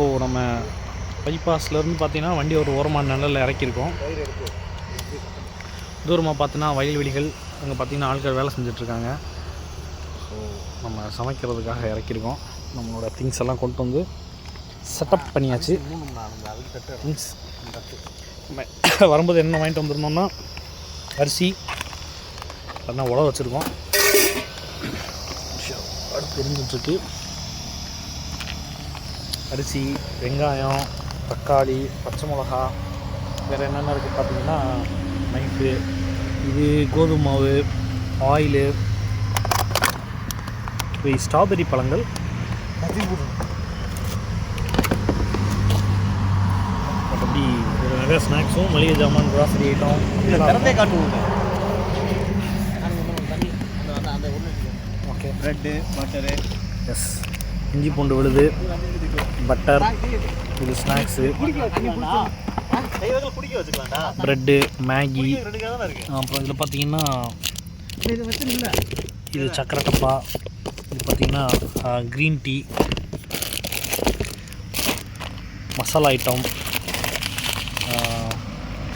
இப்போது நம்ம பைபாஸ்லேருந்து பார்த்தீங்கன்னா வண்டி ஒரு ஓரமான நிலையில் இறக்கியிருக்கோம். தூரமாக பார்த்தீங்கன்னா வயல்வெளிகள், அங்கே பார்த்தீங்கன்னா ஆட்கள் வேலை செஞ்சிட்ருக்காங்க. ஸோ நம்ம சமைக்கிறதுக்காக இறக்கியிருக்கோம். நம்மளோட திங்ஸ் எல்லாம் கொண்டு வந்து செட்டப் பண்ணியாச்சு. திங்ஸ் வரும்போது என்ன வாங்கிட்டு வந்துருந்தோம்னா அரிசி அதெல்லாம் உழ வச்சுருக்கோம். அடுத்து தெரிஞ்சிட்ருக்கு அரிசி, வெங்காயம், தக்காளி, பச்சை மிளகா, வேறு என்னென்ன இருக்குது பார்த்தீங்கன்னா நைஃபு, இது கோதுமை மாவு, ஆயிலு, இப்போ ஸ்ட்ராபெரி பழங்கள், அப்படி ஒரு நிறைய ஸ்நாக்ஸும் மளிகை ஜாமான், கிராசரி ஐட்டம் திறந்தே காட்டுவோம். ஓகே. ப்ரெட்டு, பட்டரு, எஸ், இஞ்சி பூண்டு விழுது, பட்டர், இது ஸ்நாக்ஸு, ப்ரெட்டு, மேகி, அப்புறம் இதில் பார்த்தீங்கன்னா இது சக்கரை டப்பா, இது பார்த்திங்கன்னா க்ரீன் டீ, மசாலா ஐட்டம்,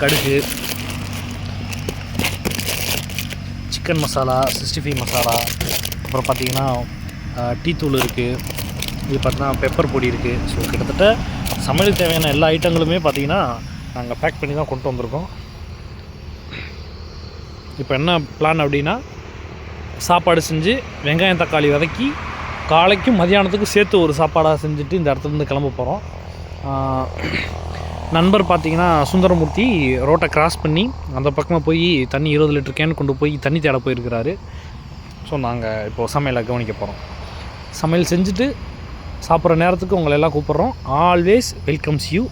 கடுகு, சிக்கன் மசாலா, 65 மசாலா, அப்புறம் பார்த்திங்கன்னா டீ தூள் இருக்குது, இது பார்த்தீங்கன்னா பெப்பர் பொடி இருக்குது. ஸோ கிட்டத்தட்ட சமையல் தேவையான எல்லா ஐட்டங்களுமே பார்த்திங்கன்னா நாங்கள் பேக் பண்ணி தான் கொண்டு வந்திருக்கோம். இப்போ என்ன பிளான் அப்படின்னா, சாப்பாடு செஞ்சு வெங்காயம் தக்காளி வதக்கி காலைக்கும் மதியானத்துக்கும் சேர்த்து ஒரு சாப்பாடாக செஞ்சுட்டு இந்த இடத்துலேருந்து கிளம்ப போகிறோம். நண்பர் பார்த்திங்கன்னா சுந்தரமூர்த்தி ரோட்டை கிராஸ் பண்ணி அந்த பக்கமாக போய் தண்ணி 20 லிட்டர் கேன் கொண்டு போய் தண்ணி தேட போயிருக்கிறாரு. ஸோ நாங்கள் இப்போது சமையலை கவனிக்க போகிறோம். சமையல் செஞ்சுட்டு சாப்பிட்ற நேரத்துக்கு உங்களை எல்லாம் கூப்பிட்றோம். Always welcomes you.